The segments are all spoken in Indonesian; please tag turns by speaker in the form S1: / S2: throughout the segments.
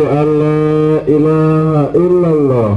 S1: an la ilaha illallah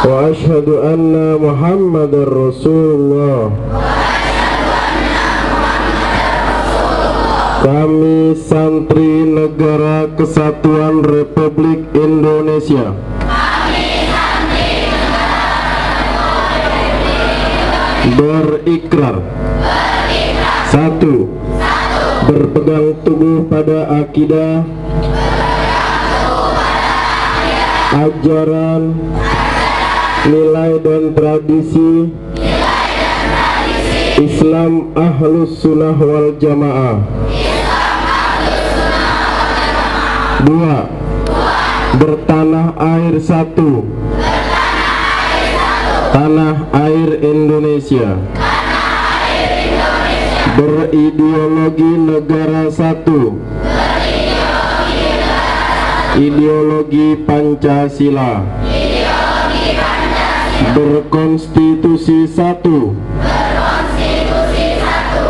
S1: wa asyhadu anna Muhammadar Rasulullah. Kami santri Negara Kesatuan Republik Indonesia berikrar. 1. Berpegang teguh pada akidah, ajaran, nilai dan tradisi Islam Ahlus Sunnah wal Jamaah. 2. Bertanah air satu, tanah air Indonesia. Berideologi negara satu, ideologi Pancasila. Berkonstitusi satu,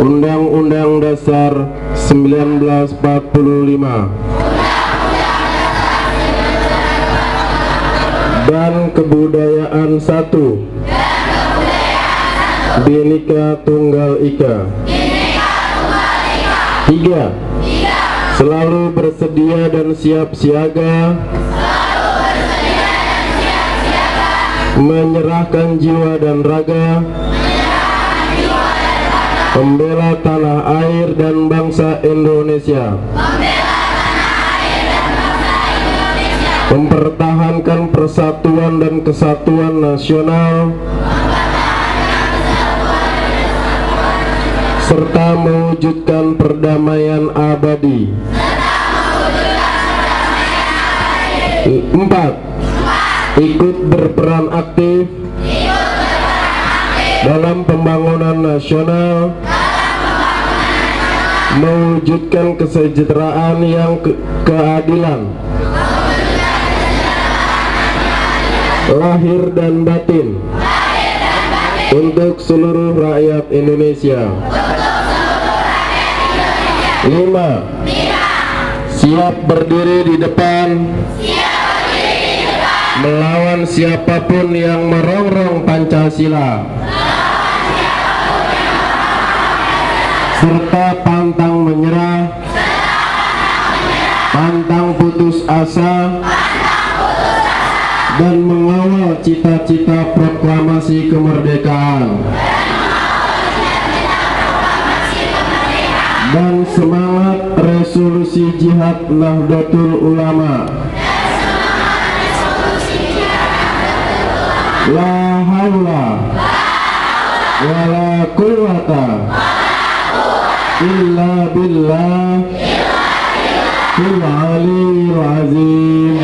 S1: Undang-Undang Dasar 1945. Dan kebudayaan satu, Bhinneka Tunggal Ika. 3. Selalu bersedia dan siap siaga menyerahkan jiwa dan raga membela tanah air dan bangsa Indonesia, mempertahankan persatuan dan kesatuan nasional, serta mewujudkan perdamaian abadi. 4. Ikut berperan aktif dalam pembangunan nasional, mewujudkan kesejahteraan yang keadilan lahir dan batin untuk seluruh rakyat Indonesia. 5. Siap berdiri di depan melawan siapapun yang merongrong Pancasila, serta pantang menyerah, pantang putus asa, dan mengawal cita-cita proklamasi kemerdekaan dan semangat resolusi jihad Nahdlatul Ulama. La haula wala quwwata illa billah al-aliyyil azim.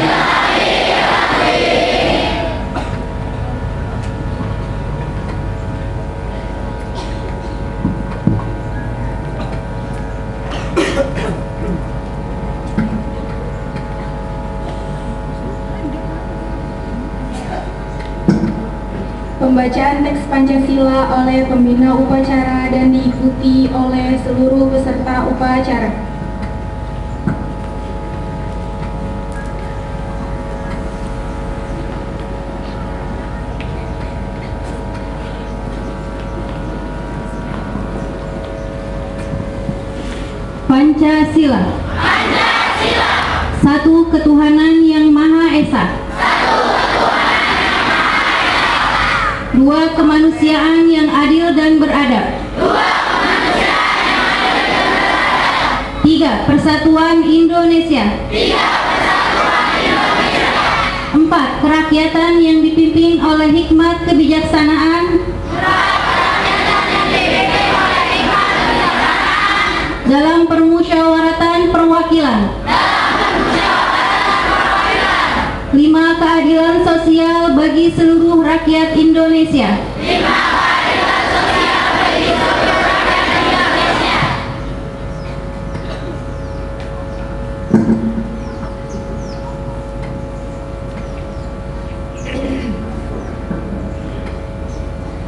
S2: Pembacaan teks Pancasila oleh pembina upacara dan diikuti oleh seluruh peserta upacara. Pancasila. Pancasila. Satu ketuhanan yang Maha Esa. Dua kemanusiaan yang adil dan beradab. Tiga persatuan Indonesia. Empat kerakyatan yang dipimpin oleh hikmat kebijaksanaan dalam permusyawaratan perwakilan. 5. Keadilan sosial bagi seluruh rakyat Indonesia.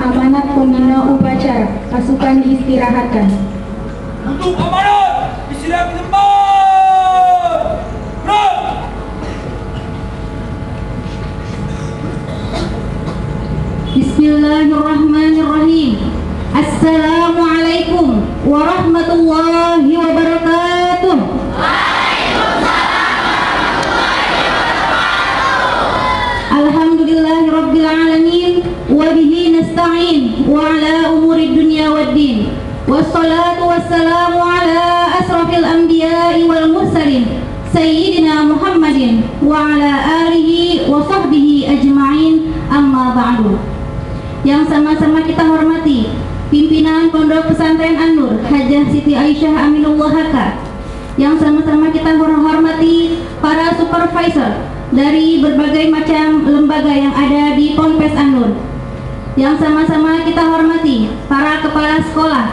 S2: Amanat pembina upacara, pasukan diistirahatkan.
S3: Untuk amanat, istirahat di tempat. warahmatullahi wabarakatuh. Alhamdulillahi alamin wa bihi nasta'in wa ala umuri dunya waddin. Wassalatu wassalamu ala asrafil anbiya'i wal mursalin Sayyidina Muhammadin wa ala alihi wa sahbihi ajma'in, amma ba'du. Yang sama-sama kita hormati pimpinan Pondok Pesantren An-Nur Hajah Siti Aisyah Aminullah Haka. Yang sama-sama kita hormati para supervisor dari berbagai macam lembaga yang ada di Ponpes An-Nur. Yang sama-sama kita hormati para kepala sekolah,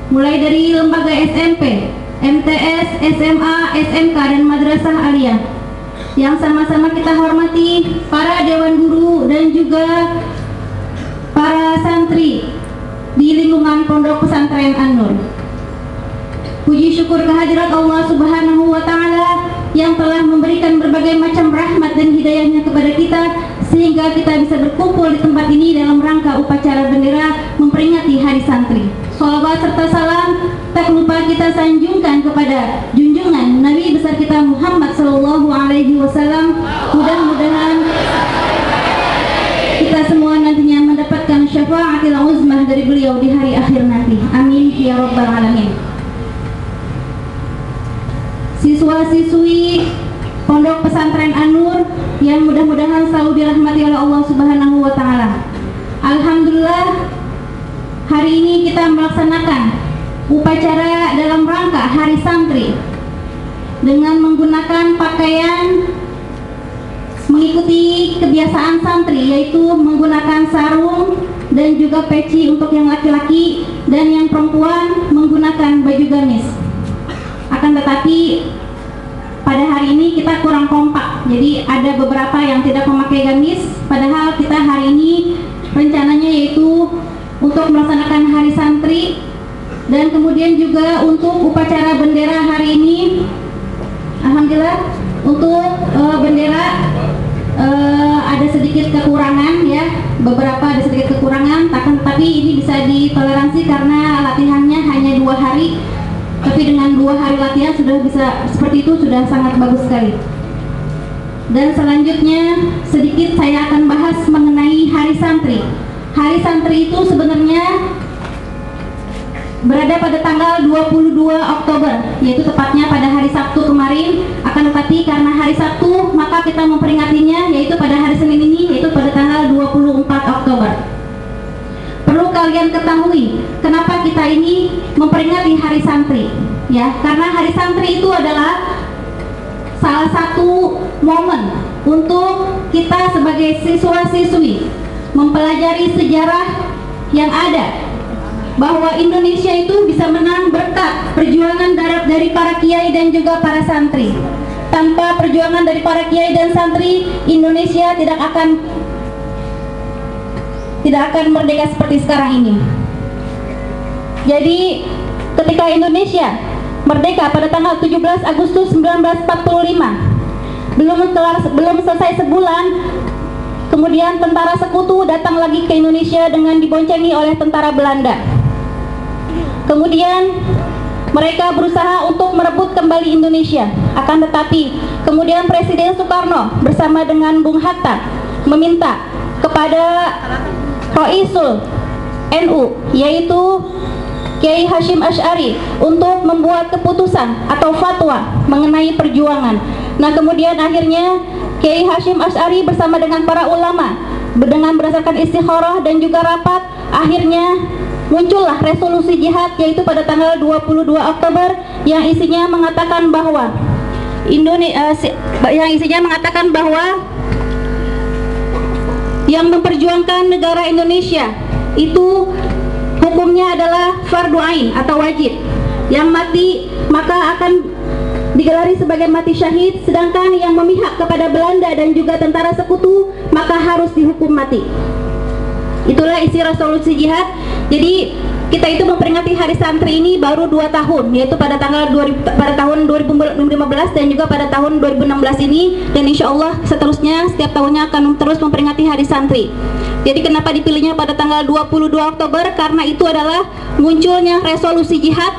S3: mulai dari lembaga SMP, MTS, SMA, SMK, dan Madrasah Aliyah. Yang sama-sama kita hormati para dewan guru dan juga para santri di lingkungan Pondok Pesantren An-Nur. Puji syukur kehadirat Allah Subhanahu wa Ta'ala yang telah memberikan berbagai macam rahmat dan hidayahnya kepada kita, sehingga kita bisa berkumpul di tempat ini dalam rangka upacara bendera memperingati Hari Santri. Sholawat serta salam tak lupa kita sanjungkan kepada junjungan Nabi besar kita Muhammad Sallallahu Alaihi Wasallam. Mudah-mudahan kita semua nantinya mendapatkan syafaatil uzmah dari beliau di hari akhir nanti. Amin ya rabbal alamin. Siswa-siswi Pondok Pesantren An-Nur yang mudah-mudahan selalu dirahmati oleh Allah Subhanahu wa Ta'ala. Alhamdulillah, hari ini kita melaksanakan upacara dalam rangka Hari Santri dengan menggunakan pakaian mengikuti kebiasaan santri, yaitu menggunakan sarung dan juga peci untuk yang laki-laki, dan yang perempuan menggunakan baju gamis. Akan tetapi pada hari ini kita kurang kompak, jadi ada beberapa yang tidak memakai gamis, padahal kita hari ini rencananya yaitu untuk melaksanakan Hari Santri, dan kemudian juga untuk upacara bendera hari ini. Alhamdulillah untuk bendera ada sedikit kekurangan ya, beberapa ada sedikit kekurangan, tapi ini bisa ditoleransi karena latihannya hanya 2 hari. Tapi dengan 2 hari latihan sudah bisa seperti itu, sudah sangat bagus sekali. Dan selanjutnya sedikit saya akan bahas mengenai Hari Santri. Hari Santri itu sebenarnya berada pada tanggal 22 Oktober, yaitu tepatnya pada hari Sabtu kemarin. Akan tetapi karena hari Sabtu, maka kita memperingatinya yaitu pada hari Senin ini, yaitu pada tanggal 24 Oktober. Perlu kalian ketahui kenapa kita ini memperingati Hari Santri, ya, karena Hari Santri itu adalah salah satu momen untuk kita sebagai siswa-siswi mempelajari sejarah yang ada, bahwa Indonesia itu bisa menang berkat perjuangan dari para kiai dan juga para santri. Tanpa perjuangan dari para kiai dan santri, Indonesia tidak akan merdeka seperti sekarang ini. Jadi ketika Indonesia merdeka pada tanggal 17 Agustus 1945, belum selesai sebulan, kemudian tentara sekutu datang lagi ke Indonesia dengan diboncengi oleh tentara Belanda. Kemudian mereka berusaha untuk merebut kembali Indonesia. Akan tetapi kemudian Presiden Soekarno bersama dengan Bung Hatta meminta kepada Roisul NU, yaitu Kiai Hashim Asy'ari, untuk membuat keputusan atau fatwa mengenai perjuangan. Nah, kemudian akhirnya Kiai Hashim Asy'ari bersama dengan para ulama, dengan berdasarkan istikharah dan juga rapat, akhirnya muncullah resolusi jihad, yaitu pada tanggal 22 Oktober yang isinya mengatakan bahwa yang memperjuangkan negara Indonesia itu hukumnya adalah fardu ain atau wajib. Yang mati maka akan digelari sebagai mati syahid, sedangkan yang memihak kepada Belanda dan juga tentara sekutu maka harus dihukum mati. Itulah isi resolusi jihad. Jadi kita itu memperingati Hari Santri ini baru 2 tahun, yaitu pada tahun 2015 dan juga pada tahun 2016 ini, dan insya Allah seterusnya setiap tahunnya akan terus memperingati Hari Santri. Jadi kenapa dipilihnya pada tanggal 22 Oktober? Karena itu adalah munculnya resolusi jihad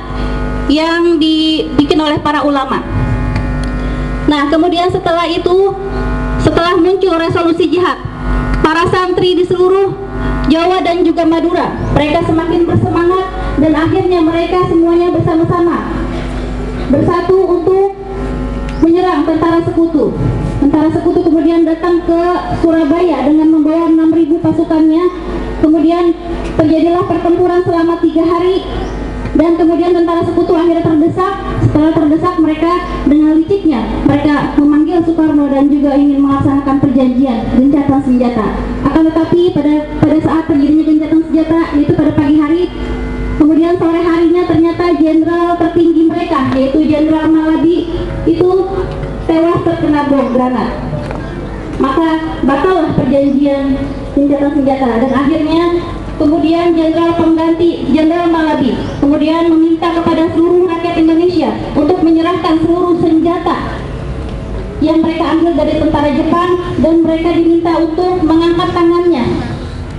S3: yang dibikin oleh para ulama. Nah, kemudian setelah itu, setelah muncul resolusi jihad, para santri di seluruh Jawa dan juga Madura, mereka semakin bersemangat dan akhirnya mereka semuanya bersama-sama bersatu untuk menyerang tentara sekutu. Tentara sekutu kemudian datang ke Surabaya dengan membawa 6.000 pasukannya. Kemudian terjadilah pertempuran selama 3 hari dan kemudian tentara sekutu akhirnya terdesak. Setelah terdesak, mereka dengan liciknya mereka memanggil Soekarno dan juga ingin melaksanakan perjanjian gencatan senjata. Akan tetapi pada saat terjadinya gencatan senjata, yaitu pada pagi hari, kemudian sore harinya ternyata jenderal tertinggi mereka, yaitu Jenderal Malabi, itu tewas terkena bom granat. Maka batallah perjanjian gencatan senjata dan akhirnya kemudian jenderal pengganti Jenderal Malabi kemudian meminta kepada seluruh rakyat Indonesia untuk menyerahkan seluruh senjata yang mereka ambil dari tentara Jepang, dan mereka diminta untuk mengangkat tangannya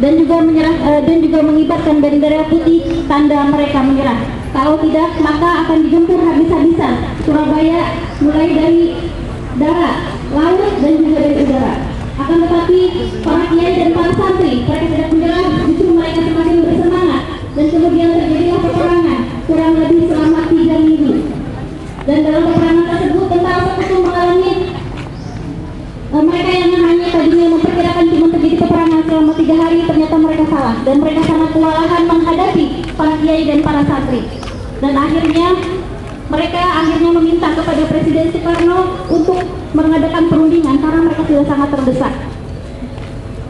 S3: dan juga mengibarkan bendera putih tanda mereka menyerah. Kalau tidak, maka akan digempur habis-habisan Surabaya, mulai dari darat, laut, dan juga dari udara. Akan tetapi para kiai dan para santri mereka tidak menyerah, justru mereka semakin bersemangat dan kemudian terjadilah peperangan kurang lebih selama 3 minggu. Dan dalam peperangan tersebut tentara sekutu mengalami mereka yang hanya tadinya memperkirakan cuma terjadi peperangan selama 3 hari, ternyata mereka salah dan mereka sangat kewalahan menghadapi para kiai dan para santri. Dan akhirnya mereka meminta kepada Presiden Soekarno untuk mengadakan perundingan karena mereka sudah sangat terdesak.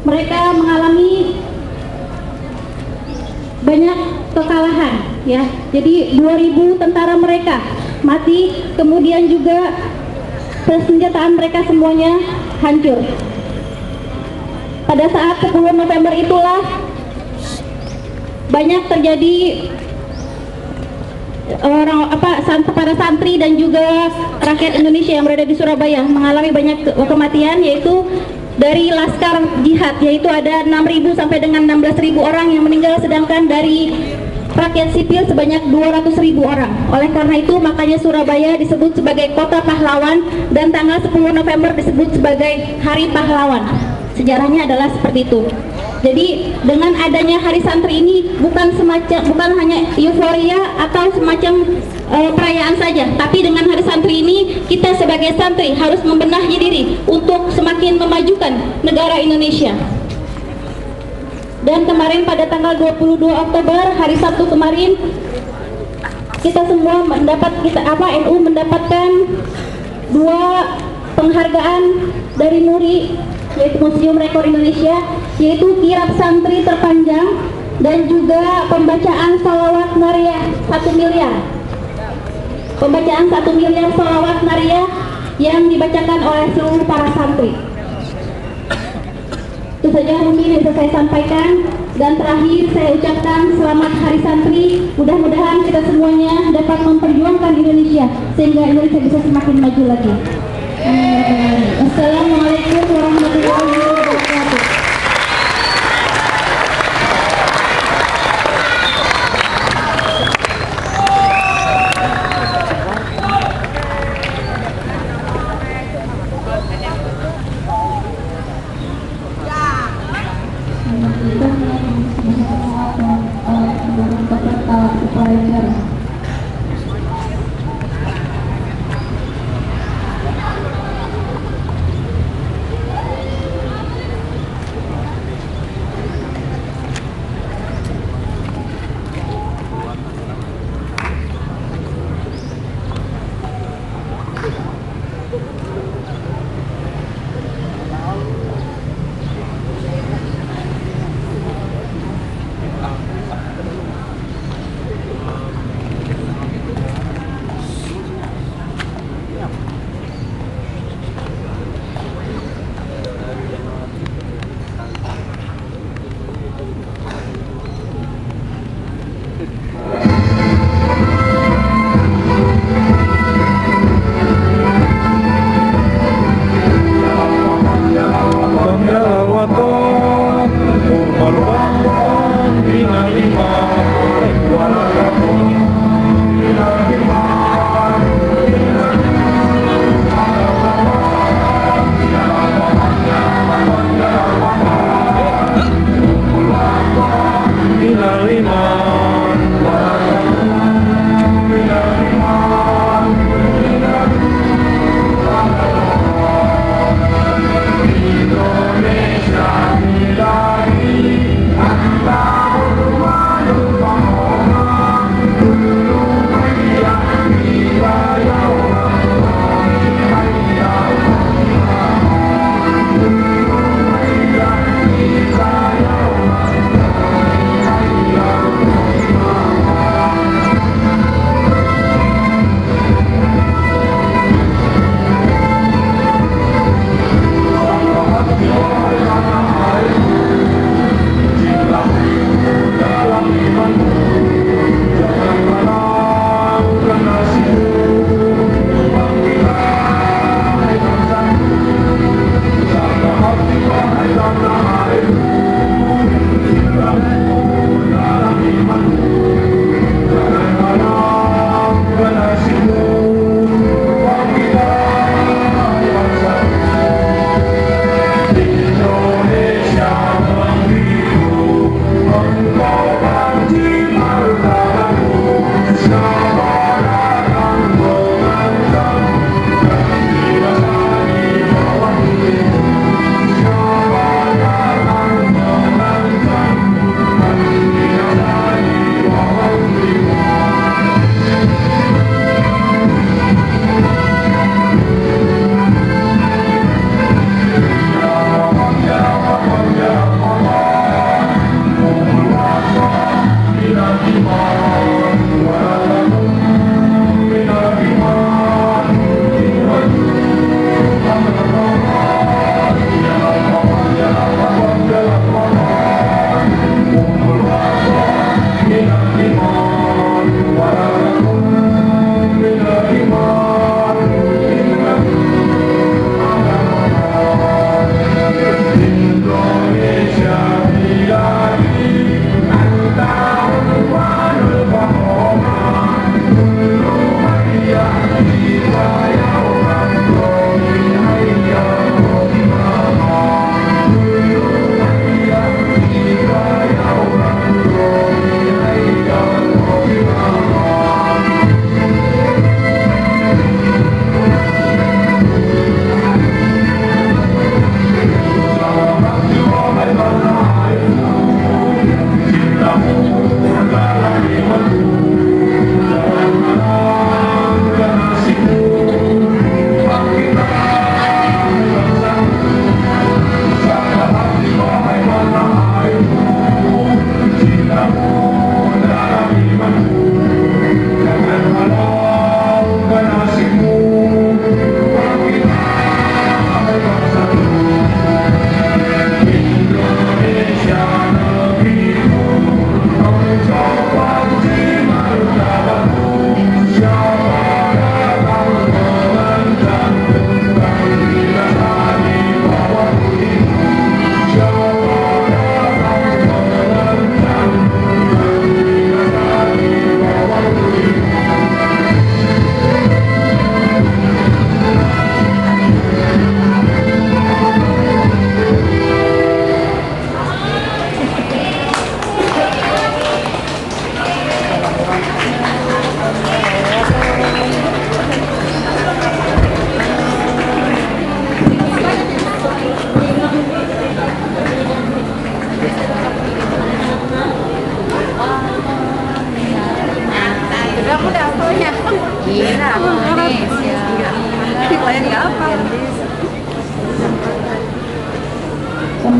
S3: Mereka mengalami banyak kekalahan, ya. Jadi 2.000 tentara mereka mati, kemudian juga persenjataan mereka semuanya hancur. Pada saat 10 November itulah banyak terjadi para santri dan juga rakyat Indonesia yang berada di Surabaya mengalami banyak kematian, yaitu dari laskar jihad, yaitu ada 6.000 sampai dengan 16.000 orang yang meninggal, sedangkan dari rakyat sipil sebanyak 200.000 orang. Oleh karena itu makanya Surabaya disebut sebagai kota pahlawan dan tanggal 10 November disebut sebagai Hari Pahlawan. Sejarahnya adalah seperti itu. Jadi dengan adanya Hari Santri ini bukan hanya euforia atau semacam perayaan saja, tapi dengan Hari Santri ini kita sebagai santri harus membenahi diri untuk semakin memajukan negara Indonesia. Dan kemarin pada tanggal 22 Oktober, hari Sabtu kemarin, kita semua NU mendapatkan 2 penghargaan dari MURI, yaitu Museum Rekor Indonesia, yaitu kirap santri terpanjang dan juga pembacaan sholawat nariyah 1 miliar. Pembacaan 1 miliar sholawat nariyah yang dibacakan oleh seluruh para santri. Itu saja mungkin yang bisa saya sampaikan, dan terakhir saya ucapkan selamat Hari Santri. Mudah-mudahan kita semuanya dapat memperjuangkan Indonesia sehingga Indonesia bisa semakin maju lagi. Assalamualaikum warahmatullahi wabarakatuh.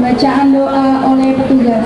S2: Bacaan doa oleh petugas.